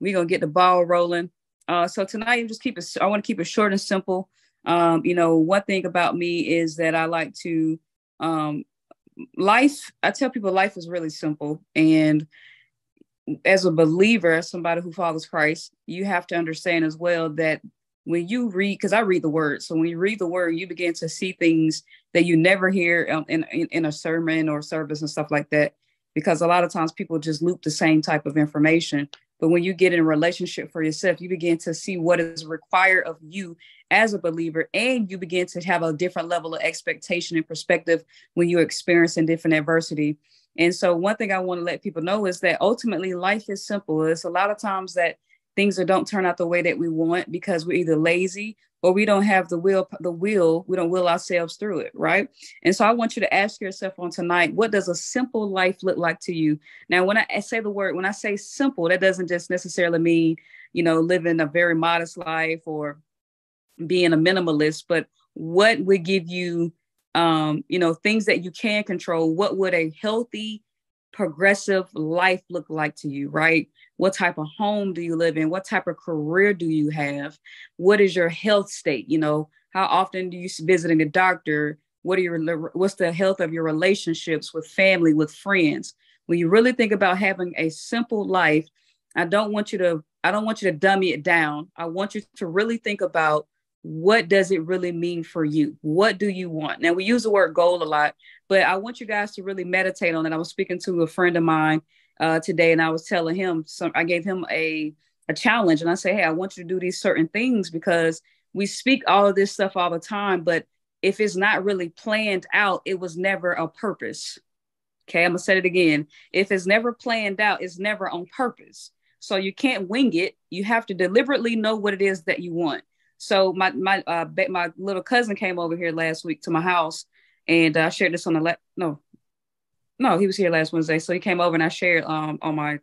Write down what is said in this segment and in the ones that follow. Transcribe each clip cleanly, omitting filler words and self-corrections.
We're going to get the ball rolling. So tonight, I want to keep it short and simple. One thing about me is that I like to, I tell people life is really simple. And as a believer, as somebody who follows Christ, you have to understand as well that when you read, because I read the word, so when you read the word, you begin to see things that you never hear in a sermon or service and stuff like that, because a lot of times people just loop the same type of information. But when you get in a relationship for yourself, you begin to see what is required of you as a believer, and you begin to have a different level of expectation and perspective when you're experiencing different adversity. And so one thing I want to let people know is that ultimately life is simple. It's a lot of times that things that don't turn out the way that we want because we're either lazy or we don't have we don't will ourselves through it, right? And so I want you to ask yourself on tonight, what does a simple life look like to you? Now, when I say simple, that doesn't just necessarily mean, living a very modest life or being a minimalist, but what would give you, things that you can control. What would a healthy, progressive life look like to you, right? What type of home do you live in? What type of career do you have? What is your health state? How often do you visiting a doctor? What's the health of your relationships with family, with friends? When you really think about having a simple life, I don't want you to dummy it down. I want you to really think about, what does it really mean for you? What do you want? Now, we use the word goal a lot, but I want you guys to really meditate on it. I was speaking to a friend of mine today, and I was telling him, I gave him a challenge, and I say, hey, I want you to do these certain things, because we speak all of this stuff all the time, but if it's not really planned out, it was never a purpose. Okay, I'm gonna say it again. If it's never planned out, it's never on purpose. So you can't wing it. You have to deliberately know what it is that you want. So my little cousin came over here last week to my house, and I shared this on no, he was here last Wednesday. So he came over and I shared on my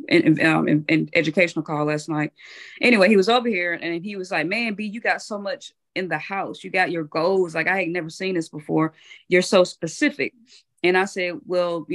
in educational call last night. Anyway, he was over here and he was like, man, B, you got so much in the house. You got your goals. Like, I ain't never seen this before. You're so specific. And I said, well,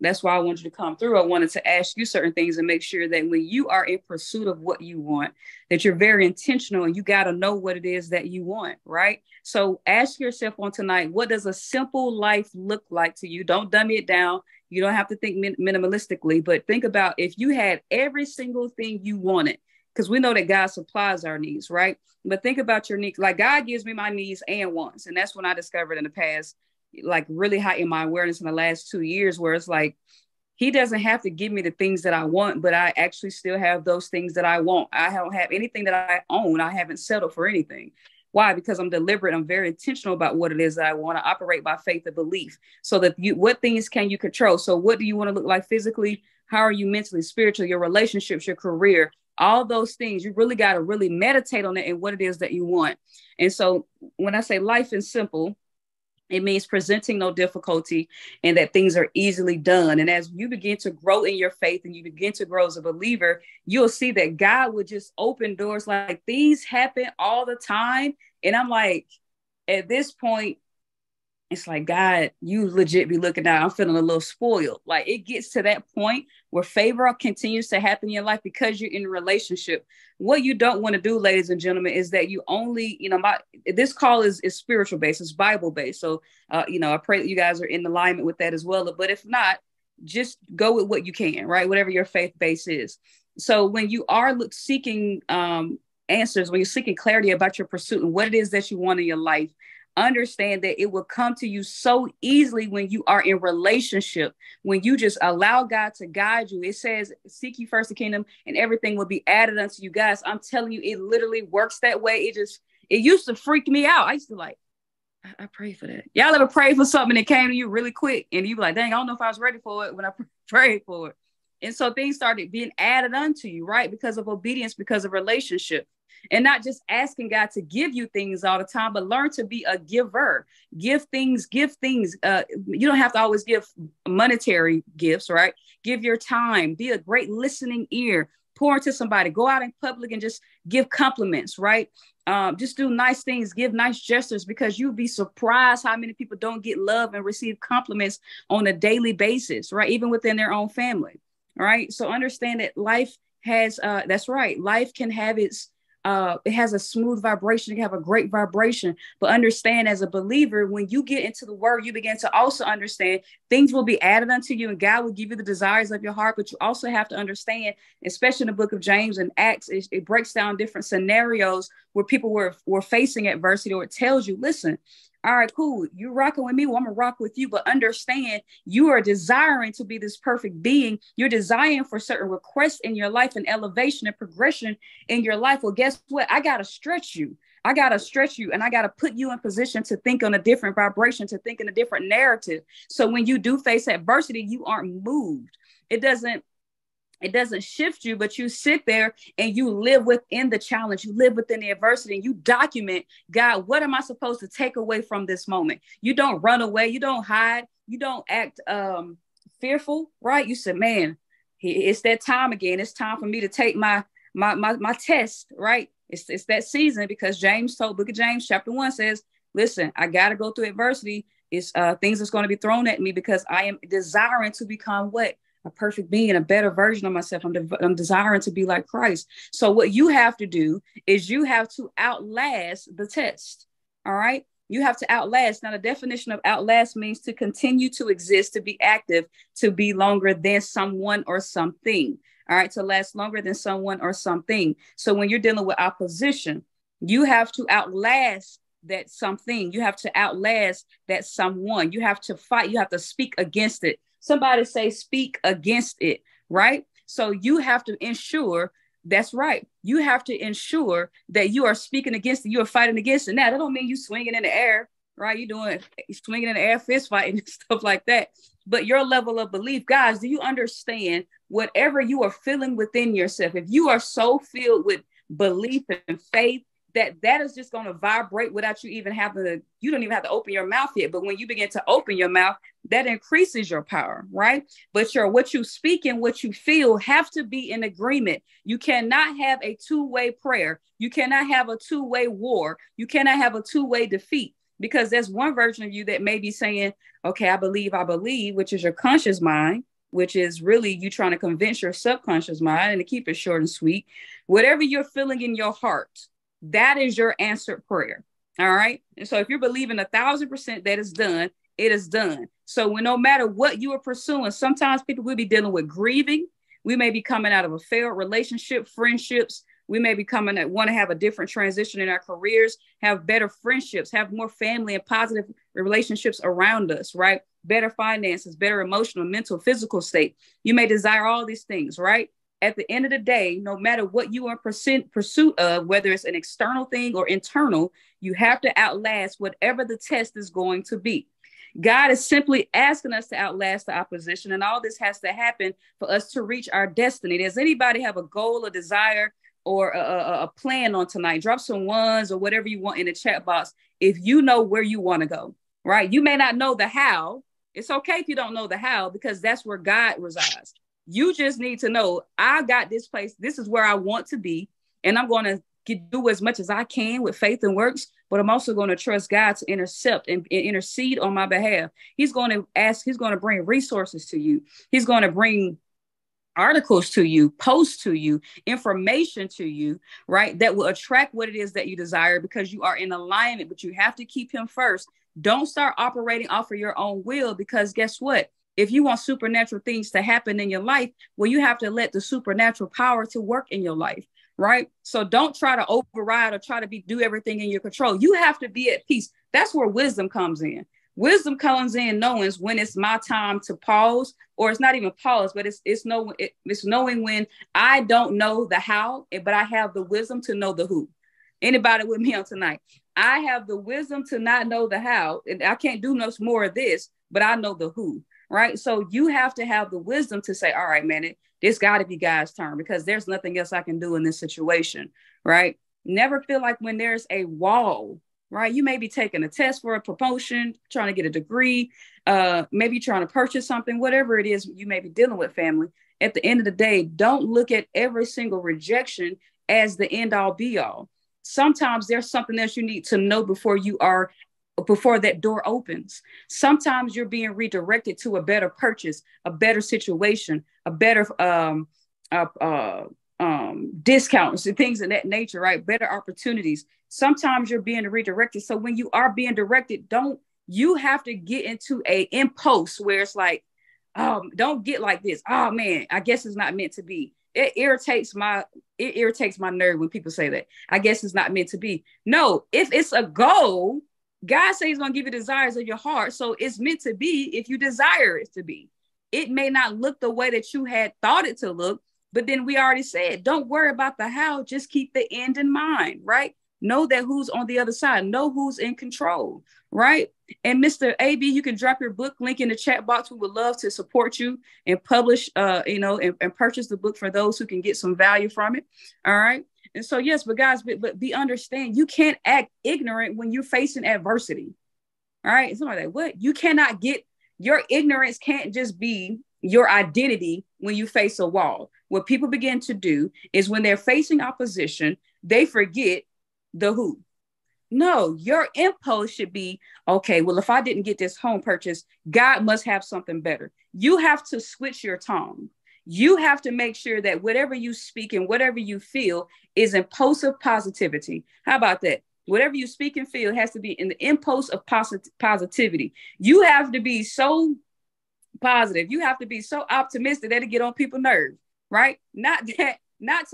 that's why I wanted you to come through. I wanted to ask you certain things and make sure that when you are in pursuit of what you want, that you're very intentional and you got to know what it is that you want, right? So ask yourself on tonight, what does a simple life look like to you? Don't dummy it down. You don't have to think minimalistically, but think about if you had every single thing you wanted, because we know that God supplies our needs, right? But think about your needs. Like, God gives me my needs and wants. And that's when I discovered in the past, like really high in my awareness in the last 2 years, where it's like, he doesn't have to give me the things that I want, but I actually still have those things that I want. I don't have anything that I own. I haven't settled for anything. Why? Because I'm deliberate. I'm very intentional about what it is that I want to operate by faith and belief. So that what things can you control? So what do you want to look like physically? How are you mentally, spiritually, your relationships, your career, all those things? You really got to really meditate on it and what it is that you want. And so when I say life is simple, it means presenting no difficulty and that things are easily done. And as you begin to grow in your faith and you begin to grow as a believer, you'll see that God would just open doors. Like, these happen all the time. And I'm like, at this point, it's like, God, you legit be looking out. I'm feeling a little spoiled. Like, it gets to that point where favor continues to happen in your life because you're in a relationship. What you don't want to do, ladies and gentlemen, is that you only, this call is spiritual based, it's Bible based. So, I pray that you guys are in alignment with that as well. But if not, just go with what you can, right? Whatever your faith base is. So when you are seeking answers, when you're seeking clarity about your pursuit and what it is that you want in your life, understand that it will come to you so easily when you are in relationship, when you just allow God to guide you. It says, seek you first the kingdom and everything will be added unto you. Guys, I'm telling you, it literally works that way. It used to freak me out. I used to like, I pray for that. Y'all ever pray for something that came to you really quick and you be like, dang, I don't know if I was ready for it when I prayed for it. And so things started being added unto you, right? Because of obedience, because of relationship. And not just asking God to give you things all the time, but learn to be a giver. Give things. You don't have to always give monetary gifts, right? Give your time. Be a great listening ear. Pour into somebody. Go out in public and just give compliments, right? Just do nice things. Give nice gestures, because you'll be surprised how many people don't get love and receive compliments on a daily basis, right? Even within their own family, right? So understand that life has, that's right. Life can have it has a smooth vibration. It can have a great vibration. But understand, as a believer, when you get into the word, you begin to also understand things will be added unto you, and God will give you the desires of your heart. But you also have to understand, especially in the book of James and Acts, it breaks down different scenarios where people were facing adversity, or it tells you, listen, all right, cool. You're rocking with me. Well, I'm going to rock with you. But understand, you are desiring to be this perfect being. You're desiring for certain requests in your life and elevation and progression in your life. Well, guess what? I got to stretch you. I got to stretch you, and I got to put you in position to think on a different vibration, to think in a different narrative. So when you do face adversity, you aren't moved. It doesn't shift you, but you sit there and you live within the challenge. You live within the adversity, and you document, God, what am I supposed to take away from this moment? You don't run away. You don't hide. You don't act fearful, right? You said, man, it's that time again. It's time for me to take my test, right? It's that season, because book of James chapter 1 says, listen, I got to go through adversity. It's things that's going to be thrown at me, because I am desiring to become what? A perfect being, a better version of myself. I'm desiring to be like Christ. So what you have to do is you have to outlast the test. All right. You have to outlast. Now, the definition of outlast means to continue to exist, to be active, to be longer than someone or something. All right. To last longer than someone or something. So when you're dealing with opposition, you have to outlast that something. You have to outlast that someone. You have to fight. You have to speak against it. Somebody say, speak against it, right? So you have to ensure, that's right. You have to ensure that you are speaking against it. You are fighting against it. Now, that don't mean you swinging in the air, right? You're swinging in the air, fist fighting and stuff like that. But your level of belief, guys, do you understand whatever you are feeling within yourself? If you are so filled with belief and faith, that is just going to vibrate without you even you don't even have to open your mouth yet. But when you begin to open your mouth, that increases your power, right? But what you speak and what you feel have to be in agreement. You cannot have a two-way prayer. You cannot have a two-way war. You cannot have a two-way defeat, because there's one version of you that may be saying, okay, I believe, which is your conscious mind, which is really you trying to convince your subconscious mind. And to keep it short and sweet, whatever you're feeling in your heart, that is your answered prayer. All right. And so if you're believing 1,000% that it's done, it is done. So no matter what you are pursuing, sometimes people will be dealing with grieving. We may be coming out of a failed relationship, friendships. We may be want to have a different transition in our careers, have better friendships, have more family and positive relationships around us, right? Better finances, better emotional, mental, physical state. You may desire all these things, right? At the end of the day, no matter what you are in pursuit of, whether it's an external thing or internal, you have to outlast whatever the test is going to be. God is simply asking us to outlast the opposition, and all this has to happen for us to reach our destiny. Does anybody have a goal, a desire, or a plan on tonight? Drop some ones or whatever you want in the chat box if you know where you want to go, right? You may not know the how. It's okay if you don't know the how, because that's where God resides. You just need to know, I got this place. This is where I want to be. And I'm going to do as much as I can with faith and works, but I'm also going to trust God to intercept and intercede on my behalf. He's going to bring resources to you. He's going to bring articles to you, posts to you, information to you, right? That will attract what it is that you desire, because you are in alignment, but you have to keep him first. Don't start operating off of your own will, because guess what? If you want supernatural things to happen in your life, well, you have to let the supernatural power to work in your life, right? So don't try to override or try to do everything in your control. You have to be at peace. That's where wisdom comes in. Wisdom comes in knowing when it's my time to pause, or it's not even pause, but it's knowing when I don't know the how, but I have the wisdom to know the who. Anybody with me on tonight? I have the wisdom to not know the how, and I can't do much more of this, but I know the who. Right. So you have to have the wisdom to say, all right, man, this got to be God's turn, because there's nothing else I can do in this situation. Right. Never feel like when there's a wall, right? You may be taking a test for a promotion, trying to get a degree, maybe trying to purchase something, whatever it is you may be dealing with, family. At the end of the day, don't look at every single rejection as the end all be all. Sometimes there's something else you need to know before that door opens. Sometimes you're being redirected to a better purchase, a better situation, a better discounts and things of that nature, right? Better opportunities. Sometimes you're being redirected. So when you are being directed, you have to get into a impulse where it's like, don't get like this. Oh man, I guess it's not meant to be. It irritates my nerve when people say that. I guess it's not meant to be. No, if it's a goal, God says he's gonna give you desires of your heart. So it's meant to be if you desire it to be. It may not look the way that you had thought it to look, but then we already said, don't worry about the how, just keep the end in mind, right? Know that who's on the other side, know who's in control, right? And Mr. AB, you can drop your book link in the chat box. We would love to support you and publish, and purchase the book for those who can get some value from it. All right. And so, yes, but guys, but be understand, you can't act ignorant when you're facing adversity. All right. Somebody like, what? You cannot your ignorance can't just be your identity when you face a wall. What people begin to do is when they're facing opposition, they forget the who. No, your impulse should be, okay, well, if I didn't get this home purchase, God must have something better. You have to switch your tongue. You have to make sure that whatever you speak and whatever you feel is impulsive positivity. How about that? Whatever you speak and feel has to be in the impulse of positivity. You have to be so positive. You have to be so optimistic that it get on people's nerves, right? Not to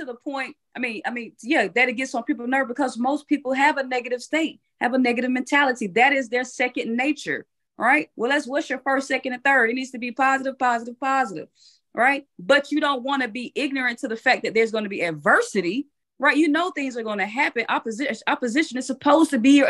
the point. That it gets on people's nerves because most people have a negative state, have a negative mentality. That is their second nature, right? Well, what's your first, second, and third? It needs to be positive, positive, positive, right? But you don't want to be ignorant to the fact that there's going to be adversity, right? You know things are going to happen. Opposition is supposed to be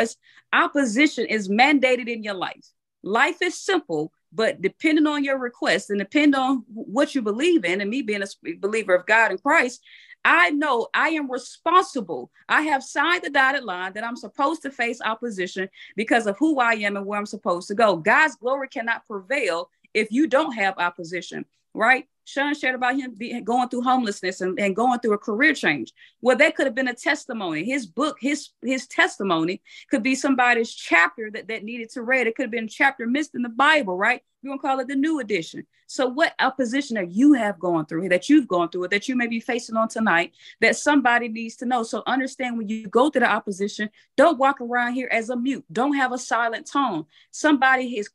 opposition is mandated in your life. Life is simple, but depending on your request and depending on what you believe in, and me being a believer of God and Christ, I know I am responsible. I have signed the dotted line that I'm supposed to face opposition because of who I am and where I'm supposed to go. God's glory cannot prevail if you don't have opposition, right? Sean shared about him going through homelessness and going through a career change. Well, that could have been a testimony. His book, his testimony could be somebody's chapter that needed to read. It could have been a chapter missed in the Bible, right? We're going to call it the new edition. So what opposition that you have gone through, that you've gone through, or that you may be facing on tonight, that somebody needs to know. So understand when you go through the opposition, don't walk around here as a mute. Don't have a silent tone. Somebody has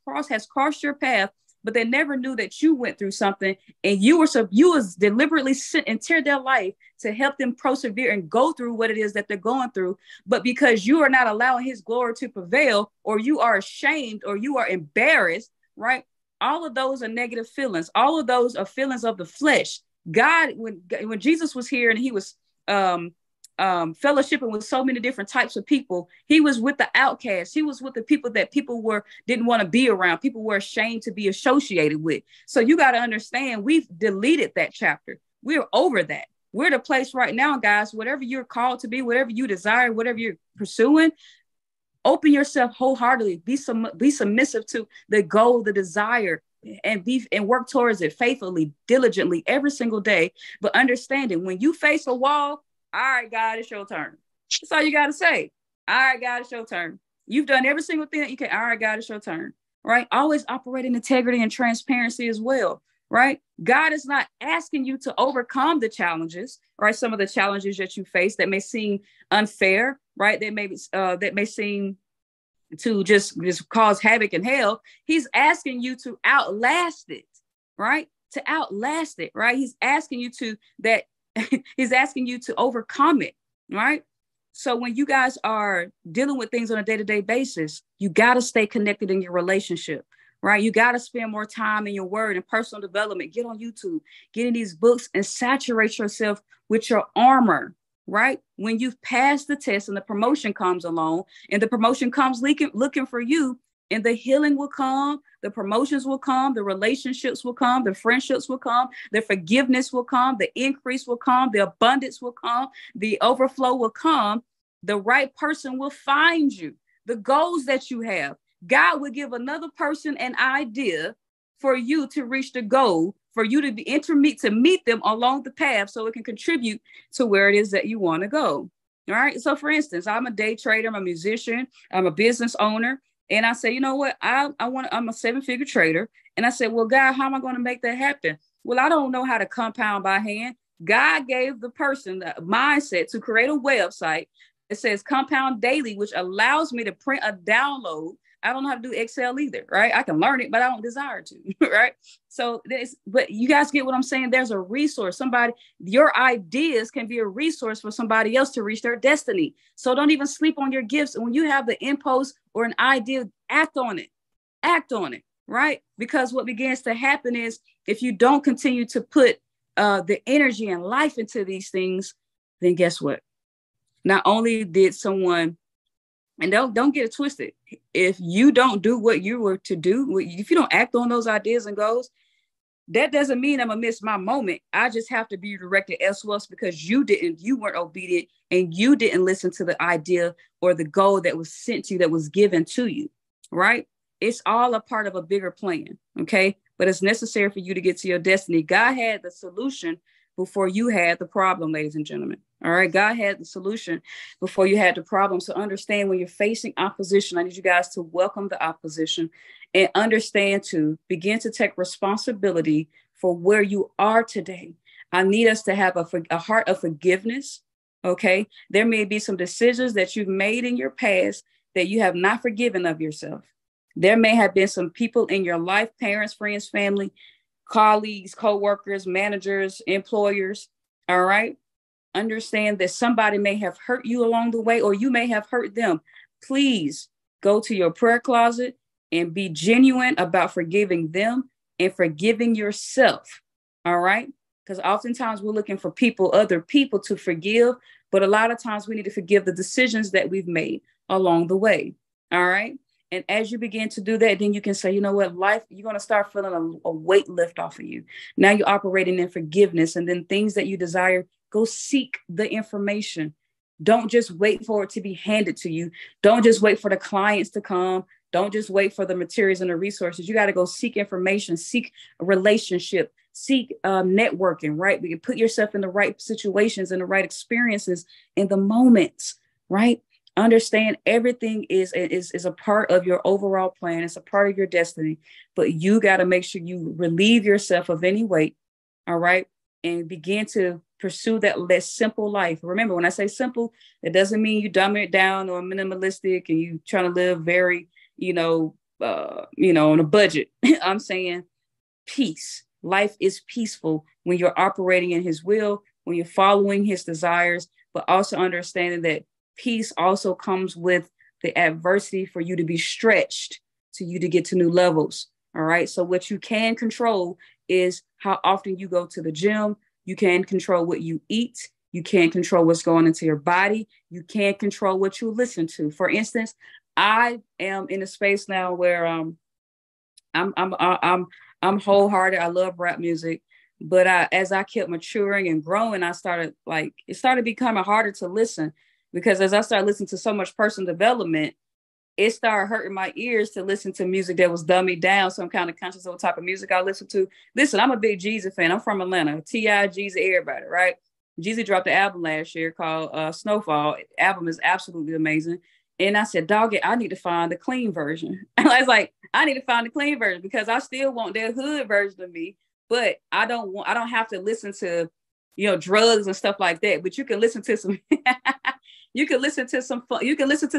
crossed your path, but they never knew that you went through something and you was deliberately sent into their life to help them persevere and go through what it is that they're going through. But because you are not allowing his glory to prevail, or you are ashamed, or you are embarrassed, right? All of those are negative feelings. All of those are feelings of the flesh. God, when Jesus was here and he was fellowshipping with so many different types of people, he was with the outcasts. He was with the people that people didn't want to be around. People were ashamed to be associated with. So you got to understand, we've deleted that chapter. We're over that. We're the place right now, guys. Whatever you're called to be, whatever you desire, whatever you're pursuing, open yourself wholeheartedly. Be submissive to the goal, the desire, and work towards it faithfully, diligently every single day. But understanding when you face a wall, all right, God, it's your turn. That's all you got to say. All right, God, it's your turn. You've done every single thing that you can. All right, God, it's your turn. Right? Always operate in integrity and transparency as well. Right? God is not asking you to overcome the challenges, right? Some of the challenges that you face that may seem unfair, right? That may seem to just cause havoc in hell. He's asking you to outlast it, right? To outlast it, right? He's asking you he's asking you to overcome it, right? So when you guys are dealing with things on a day-to-day basis, you got to stay connected in your relationship, right? You got to spend more time in your word and personal development. Get on YouTube, get in these books and saturate yourself with your armor, right? When you've passed the test and the promotion comes along and the promotion comes looking for you, and the healing will come, the promotions will come, the relationships will come, the friendships will come, the forgiveness will come, the increase will come, the abundance will come, the overflow will come. The right person will find you. The goals that you have, God will give another person an idea for you to reach the goal, for you to meet them along the path so it can contribute to where it is that you want to go. All right. So for instance, I'm a day trader, I'm a musician, I'm a business owner. And I say, you know what? I'm a 7-figure trader. And I said, well, God, how am I going to make that happen? Well, I don't know how to compound by hand. God gave the person the mindset to create a website. It says compound daily, which allows me to print a download. I don't know how to do Excel either, right? I can learn it, but I don't desire to, right? So this, but you guys get what I'm saying? There's a resource. Somebody, your ideas can be a resource for somebody else to reach their destiny. So don't even sleep on your gifts. When you have the impulse or an idea, act on it. Act on it, right? Because what begins to happen is if you don't continue to put the energy and life into these things, then guess what? Not only did someone, and don't get it twisted, if you don't do what you were to do, if you don't act on those ideas and goals, that doesn't mean I'm gonna miss my moment. I just have to be directed elsewhere because you weren't obedient and you didn't listen to the idea or the goal that was sent to you, that was given to you, right? It's all a part of a bigger plan, okay? But it's necessary for you to get to your destiny. God had the solution before you had the problem, ladies and gentlemen. All right. God had the solution before you had the problem. So understand when you're facing opposition, I need you guys to welcome the opposition and understand to begin to take responsibility for where you are today. I need us to have a heart of forgiveness. Okay. There may be some decisions that you've made in your past that you have not forgiven of yourself. There may have been some people in your life, parents, friends, family, colleagues, co-workers, managers, employers. All right. Understand that somebody may have hurt you along the way, or you may have hurt them. Please go to your prayer closet and be genuine about forgiving them and forgiving yourself. All right. Because oftentimes we're looking for other people to forgive, but a lot of times we need to forgive the decisions that we've made along the way. All right. And as you begin to do that, then you can say, you know what, life, you're going to start feeling a weight lift off of you. Now you're operating in forgiveness, and then things that you desire, go seek the information. Don't just wait for it to be handed to you. Don't just wait for the clients to come. Don't just wait for the materials and the resources. You got to go seek information, seek a relationship, seek networking, right? You put yourself in the right situations and the right experiences in the moments, right? Understand everything is a part of your overall plan. It's a part of your destiny, but you got to make sure you relieve yourself of any weight. All right. And begin to pursue that simple life. Remember, when I say simple, it doesn't mean you dumb it down or minimalistic and you trying to live very, on a budget. I'm saying peace. Life is peaceful when you're operating in his will, when you're following his desires, but also understanding that peace also comes with the adversity for you to be stretched, to you to get to new levels. All right. So what you can control is how often you go to the gym. You can control what you eat. You can't control what's going into your body. You can't control what you listen to. For instance, I am in a space now where I'm wholehearted. I love rap music, but as I kept maturing and growing, it started becoming harder to listen. Because as I started listening to so much personal development, it started hurting my ears to listen to music that was dummied down. So I'm kind of conscious of what type of music I listen to. Listen, I'm a big Jeezy fan. I'm from Atlanta. T.I., Jeezy, everybody, right? Jeezy dropped an album last year called Snowfall. The album is absolutely amazing. And I said, dog it, I need to find the clean version. And I was like, I need to find the clean version because I still want their hood version of me, but I don't have to listen to, drugs and stuff like that. But you can listen to some you can listen to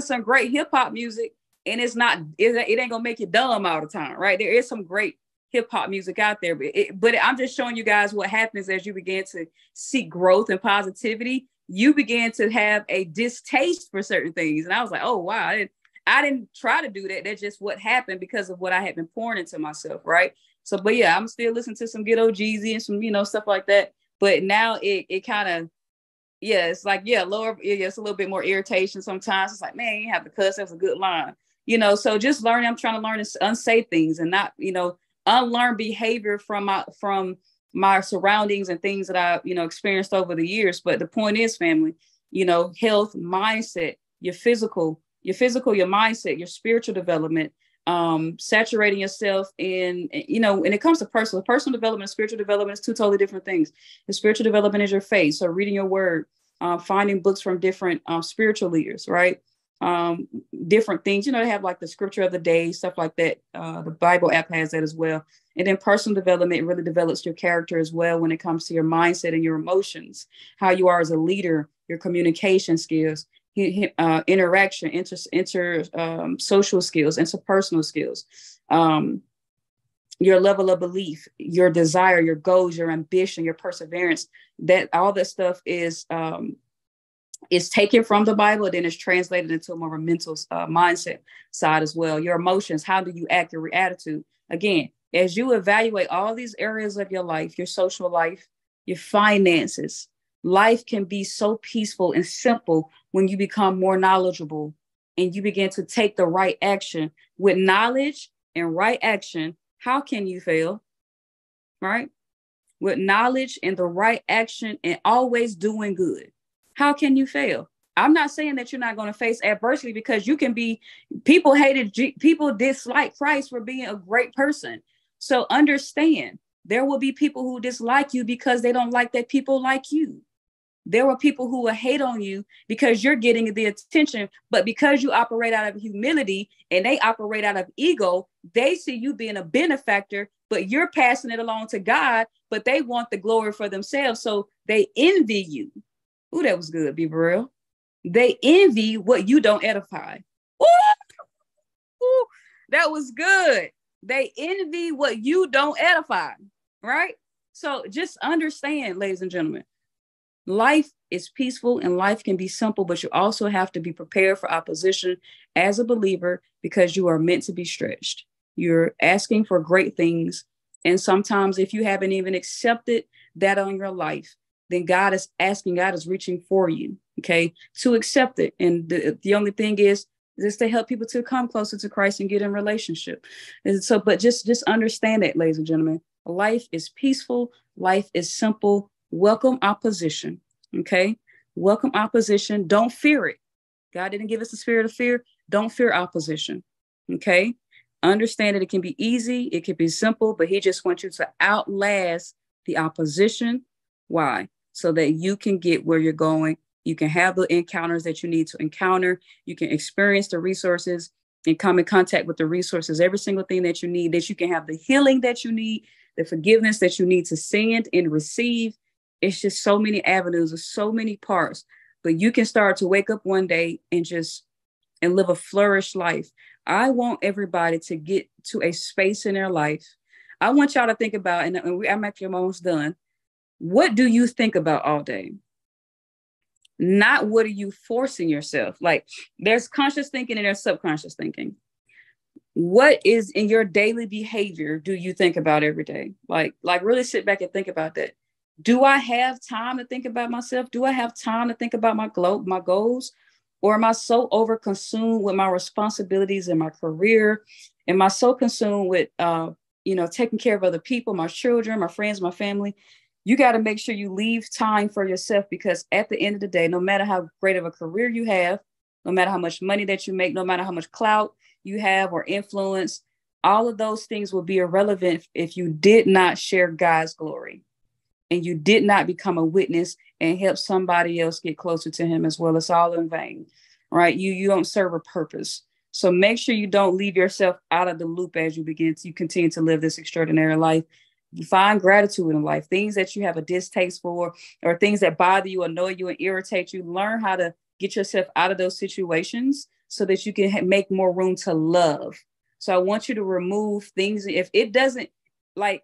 some great hip hop music, and it ain't gonna make you dumb all the time, right? There is some great hip hop music out there, but I'm just showing you guys what happens as you begin to seek growth and positivity. You begin to have a distaste for certain things, and I was like, oh wow, I didn't try to do that. That's just what happened because of what I had been pouring into myself, right? So, but yeah, I'm still listening to some good old Jeezy and some stuff like that. But now it kind of, yeah, it's like, lower, it's a little bit more irritation sometimes. It's like, man, you have to cuss. That's a good line. So just learning, I'm trying to learn to unsay things and not, unlearn behavior from my surroundings and things that I, experienced over the years. But the point is, family, health, mindset, your physical, your mindset, your spiritual development, saturating yourself in, when it comes to personal development and spiritual development is two totally different things. The spiritual development is your faith. So reading your word, finding books from different spiritual leaders, right? um, different things. You know, they have like the scripture of the day, stuff like that. The Bible app has that as well. And then personal development really develops your character as well when it comes to your mindset and your emotions, how you are as a leader, your communication skills, interaction, social skills, interpersonal skills, your level of belief, your desire, your goals, your ambition, your perseverance. That all that stuff is taken from the Bible, then it's translated into a more mental mindset side as well. Your emotions, how do you act, your attitude? Again, as you evaluate all these areas of your life, your social life, your finances, life can be so peaceful and simple when you become more knowledgeable and you begin to take the right action. With knowledge and right action, how can you fail? Right? With knowledge and the right action and always doing good, how can you fail? I'm not saying that you're not going to face adversity, because you can be, people dislike Christ for being a great person. So understand, there will be people who dislike you because they don't like that people like you. There are people who will hate on you because you're getting the attention, but because you operate out of humility and they operate out of ego, they see you being a benefactor, but you're passing it along to God, but they want the glory for themselves. So they envy you. Ooh, that was good, be real. They envy what you don't edify. Ooh, that was good. They envy what you don't edify, right? So just understand, ladies and gentlemen, life is peaceful and life can be simple, but you also have to be prepared for opposition as a believer, because you are meant to be stretched. You're asking for great things. And sometimes if you haven't even accepted that on your life, then God is reaching for you, okay, to accept it. And the only thing is to help people to come closer to Christ and get in relationship. And so, but just understand that, ladies and gentlemen, life is peaceful. Life is simple. Welcome opposition, okay? Welcome opposition. Don't fear it. God didn't give us the spirit of fear. Don't fear opposition, okay? Understand that it can be easy. It can be simple, but he just wants you to outlast the opposition. Why? So that you can get where you're going. You can have the encounters that you need to encounter. You can experience the resources and come in contact with the resources, every single thing that you need, that you can have the healing that you need, the forgiveness that you need to send and receive. It's just so many avenues, of so many parts, but you can start to wake up one day and live a flourished life. I want everybody to get to a space in their life. I want y'all to think about, and I'm actually almost done. What do you think about all day? Not what are you forcing yourself? Like, there's conscious thinking and there's subconscious thinking. What is in your daily behavior do you think about every day? Like really sit back and think about that. Do I have time to think about myself? Do I have time to think about my goals? Or am I so overconsumed with my responsibilities in my career? Am I so consumed with, taking care of other people, my children, my friends, my family? You got to make sure you leave time for yourself, because at the end of the day, no matter how great of a career you have, no matter how much money that you make, no matter how much clout you have or influence, all of those things will be irrelevant if you did not share God's glory and you did not become a witness and help somebody else get closer to him as well. It's all in vain, right? You don't serve a purpose. So make sure you don't leave yourself out of the loop as you continue to live this extraordinary life. You find gratitude in life, things that you have a distaste for, or things that bother you, annoy you, and irritate you. Learn how to get yourself out of those situations so that you can make more room to love. So I want you to remove things. If it doesn't, like,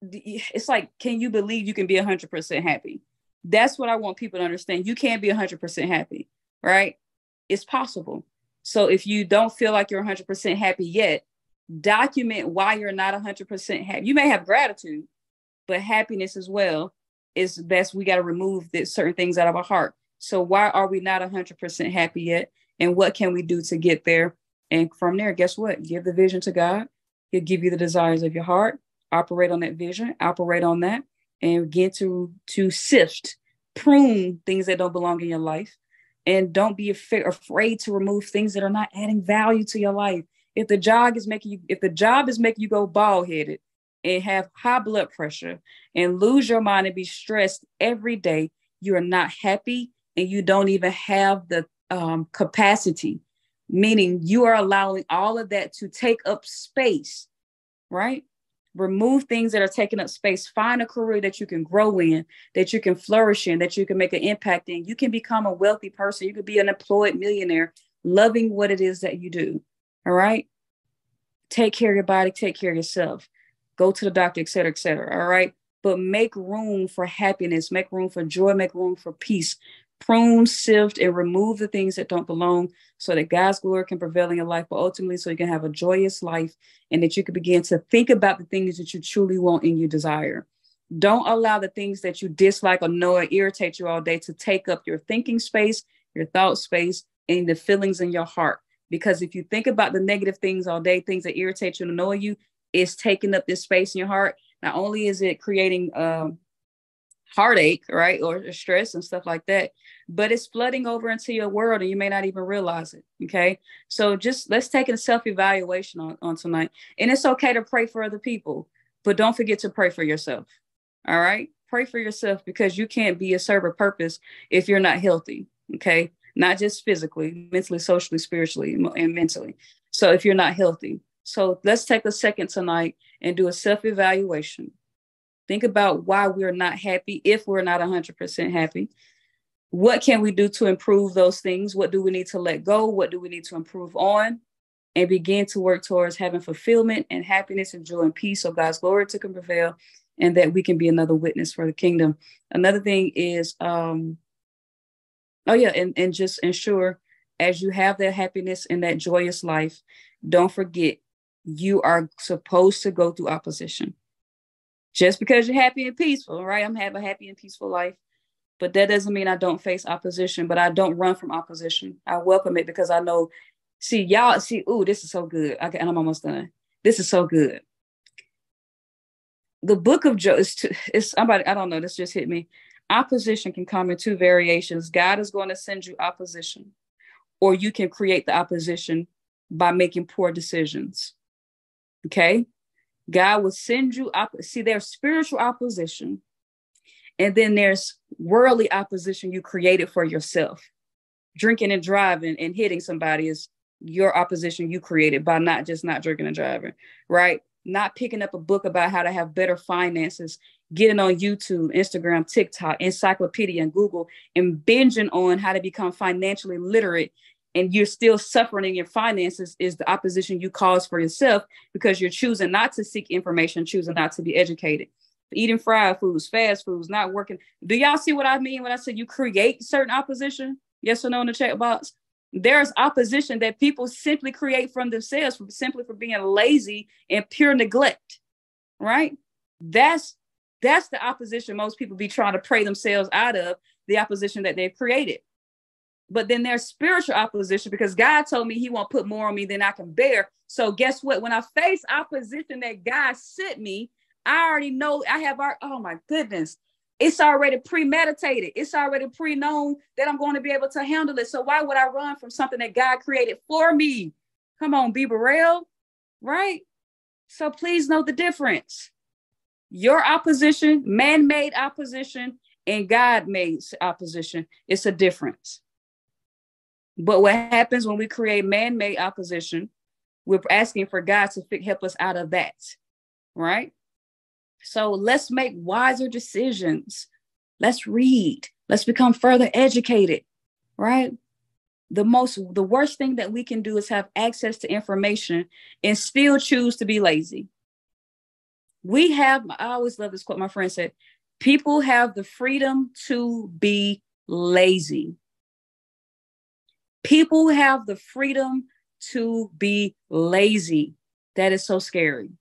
it's like, can you believe you can be 100% happy? That's what I want people to understand. You can't be 100% happy, right? It's possible. So if you don't feel like you're 100% happy yet, document why you're not 100% happy. You may have gratitude, but happiness as well is best. We got to remove certain things out of our heart. So why are we not 100% happy yet? And what can we do to get there? And from there, guess what? Give the vision to God. He'll give you the desires of your heart. Operate on that vision, operate on that, and begin to sift, prune things that don't belong in your life. And don't be afraid to remove things that are not adding value to your life. If the job is making you go bald-headed and have high blood pressure and lose your mind and be stressed every day, you are not happy, and you don't even have the capacity meaning you are allowing all of that to take up space, right? Remove things that are taking up space. Find a career that you can grow in, that you can flourish in, that you can make an impact in. You can become a wealthy person. You could be an employed millionaire, loving what it is that you do. All right. Take care of your body, take care of yourself. Go to the doctor, et cetera, et cetera. All right. But make room for happiness, make room for joy, make room for peace. Prune, sift, and remove the things that don't belong so that God's glory can prevail in your life, but ultimately so you can have a joyous life and that you can begin to think about the things that you truly want and you desire. Don't allow the things that you dislike or know or irritate you all day to take up your thinking space, your thought space, and the feelings in your heart. Because if you think about the negative things all day, things that irritate you and annoy you, it's taking up this space in your heart. Not only is it creating heartache, right, or stress and stuff like that, but it's flooding over into your world and you may not even realize it. Okay, so just let's take a self-evaluation on tonight. And it's okay to pray for other people, but don't forget to pray for yourself. All right, pray for yourself, because you can't be a servant purpose if you're not healthy. Okay, not just physically, mentally, socially, spiritually, and mentally. So if you're not healthy, so let's take a second tonight and do a self-evaluation. Think about why we're not happy, if we're not 100% happy. What can we do to improve those things? What do we need to let go? What do we need to improve on? And begin to work towards having fulfillment and happiness and joy and peace so God's glory can prevail and that we can be another witness for the kingdom. Another thing is, and just ensure as you have that happiness and that joyous life, don't forget you are supposed to go through opposition. Just because you're happy and peaceful, right? I'm having a happy and peaceful life, but that doesn't mean I don't face opposition, but I don't run from opposition. I welcome it because I know, ooh, this is so good. Okay, and I'm almost done. This is so good. The book of Job I don't know, this just hit me. Opposition can come in two variations. God is going to send you opposition, or you can create the opposition by making poor decisions. Okay? God will send you there's spiritual opposition, and then there's worldly opposition you created for yourself. Drinking and driving and hitting somebody is your opposition you created by not drinking and driving, right? Not picking up a book about how to have better finances, getting on YouTube, Instagram, TikTok, encyclopedia, and Google, and binging on how to become financially literate, and you're still suffering in your finances, is the opposition you cause for yourself because you're choosing not to seek information, choosing not to be educated. Eating fried foods, fast foods, not working. Do y'all see what I mean when I say you create certain opposition? Yes or no in the chat box? There's opposition that people simply create from themselves, simply for being lazy and pure neglect, right? That's the opposition most people be trying to pray themselves out of, the opposition that they've created. But then there's spiritual opposition, because God told me he won't put more on me than I can bear. So guess what? When I face opposition that God sent me, I already know oh my goodness, it's already premeditated. It's already pre-known that I'm going to be able to handle it. So why would I run from something that God created for me? Come on, be real, right? So please know the difference. Your opposition, man-made opposition, and God-made opposition, it's a difference. But what happens when we create man-made opposition, we're asking for God to help us out of that, right? So let's make wiser decisions. Let's read. Let's become further educated, right? The worst thing that we can do is have access to information and still choose to be lazy. I always love this quote my friend said, people have the freedom to be lazy. People have the freedom to be lazy. That is so scary,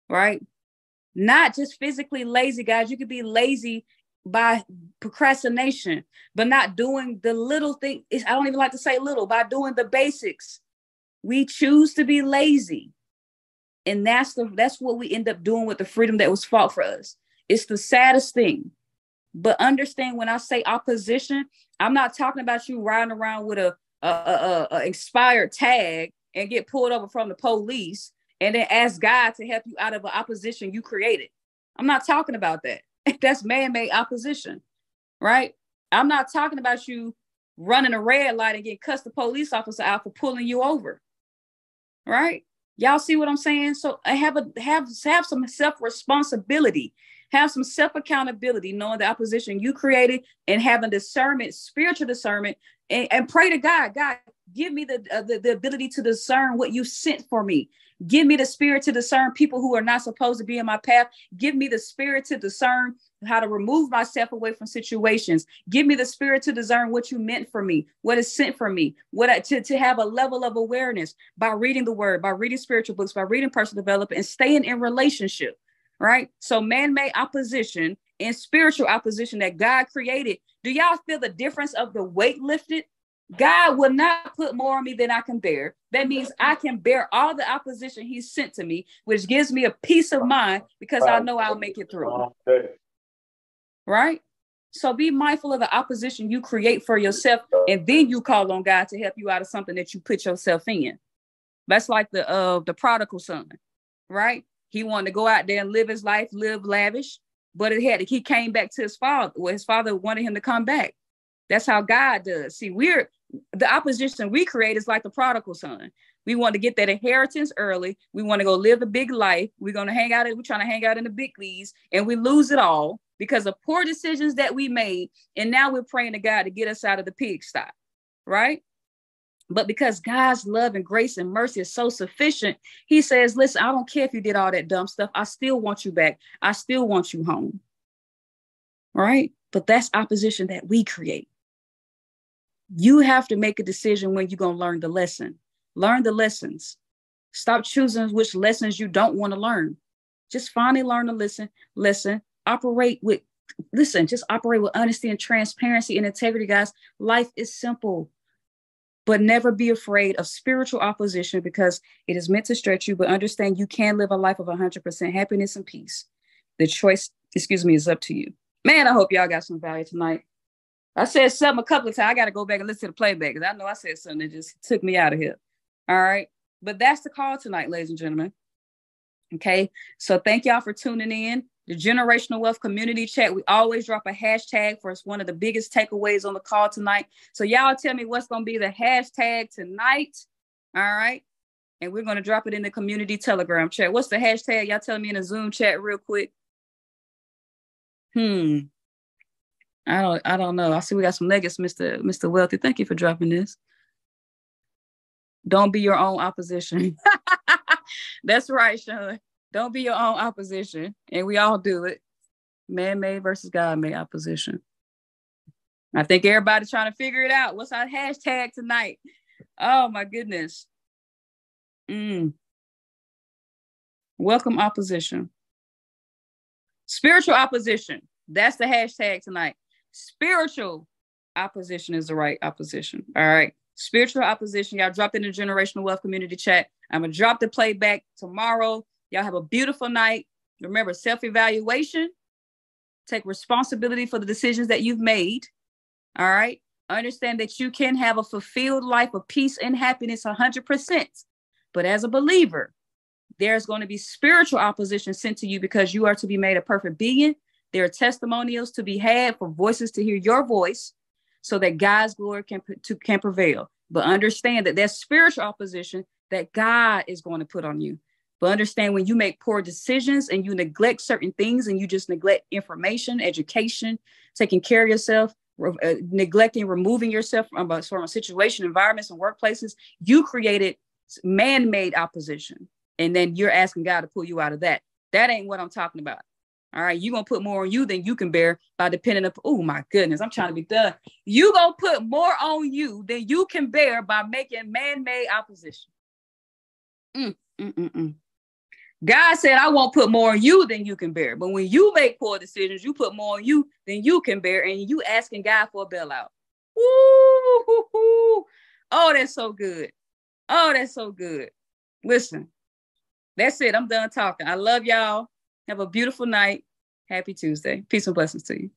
right? Not just physically lazy, guys. You could be lazy by procrastination, but not doing the little thing. I don't even like to say little, by doing the basics. We choose to be lazy. And that's what we end up doing with the freedom that was fought for us. It's the saddest thing. But understand, when I say opposition, I'm not talking about you riding around with a expired tag and get pulled over from the police and then ask God to help you out of an opposition you created. I'm not talking about that. That's man-made opposition, right? I'm not talking about you running a red light and getting cussed the police officer out for pulling you over. Right? Y'all see what I'm saying? So I have some self-responsibility, have some self-accountability, knowing the opposition you created, and having discernment, spiritual discernment, and pray to God. God, give me the ability to discern what you sent for me. Give me the spirit to discern people who are not supposed to be in my path. Give me the spirit to discern how to remove myself away from situations. Give me the spirit to discern what you meant for me, what is sent for me, to have a level of awareness by reading the word, by reading spiritual books, by reading personal development, and staying in relationship, right? So man-made opposition and spiritual opposition that God created. Do y'all feel the difference of the weight lifted? God will not put more on me than I can bear. That means I can bear all the opposition he sent to me, which gives me a peace of mind because I know I'll make it through. Right? So be mindful of the opposition you create for yourself, and then you call on God to help you out of something that you put yourself in. That's like the prodigal son, right? He wanted to go out there and live his life, live lavish, but he came back to his father. Well, his father wanted him to come back. That's how God does. See, the opposition we create is like the prodigal son. We want to get that inheritance early. We want to go live a big life. We're trying to hang out in the big leagues, and we lose it all because of poor decisions that we made. And now we're praying to God to get us out of the pigsty, right? But because God's love and grace and mercy is so sufficient, he says, listen, I don't care if you did all that dumb stuff. I still want you back. I still want you home. Right? But that's opposition that we create. You have to make a decision when you're going to learn the lesson. Learn the lessons. Stop choosing which lessons you don't want to learn. Just finally learn to listen. Just operate with honesty and transparency and integrity, guys. Life is simple, but never be afraid of spiritual opposition because it is meant to stretch you, but understand you can live a life of 100% happiness and peace. The choice, is up to you. Man, I hope y'all got some value tonight. I said something a couple of times. I got to go back and listen to the playback because I know I said something that just took me out of here. All right. But that's the call tonight, ladies and gentlemen. Okay. So thank y'all for tuning in. The Generational Wealth Community Chat. We always drop a hashtag for one of the biggest takeaways on the call tonight. So y'all tell me what's going to be the hashtag tonight. All right. And we're going to drop it in the community Telegram chat. What's the hashtag? Y'all tell me in the Zoom chat real quick. I don't know. I see we got some nuggets, Mr. Wealthy. Thank you for dropping this. Don't be your own opposition. That's right, Sean. Don't be your own opposition. And we all do it. Man-made versus God-made opposition. I think everybody's trying to figure it out. What's our hashtag tonight? Oh, my goodness. Welcome opposition. Spiritual opposition. That's the hashtag tonight. Spiritual opposition is the right opposition. All right. Spiritual opposition. Y'all dropped in the Generational Wealth Community Chat. I'm going to drop the playback tomorrow. Y'all have a beautiful night. Remember, self-evaluation. Take responsibility for the decisions that you've made. All right. Understand that you can have a fulfilled life of peace and happiness 100%. But as a believer, there's going to be spiritual opposition sent to you because you are to be made a perfect being. There are testimonials to be had for voices to hear your voice so that God's glory can prevail. But understand that there's spiritual opposition that God is going to put on you. But understand when you make poor decisions and you neglect certain things and you just neglect information, education, taking care of yourself, neglecting, removing yourself from a situation, environments, and workplaces, you created man-made opposition. And then you're asking God to pull you out of that. That ain't what I'm talking about. All right. You're going to put more on you than you can bear by depending on, oh my goodness, I'm trying to be done. You're going to put more on you than you can bear by making man-made opposition. God said, I won't put more on you than you can bear. But when you make poor decisions, you put more on you than you can bear. And you asking God for a bailout. Woo-hoo-hoo. Oh, that's so good. Oh, that's so good. Listen, that's it. I'm done talking. I love y'all. Have a beautiful night. Happy Tuesday. Peace and blessings to you.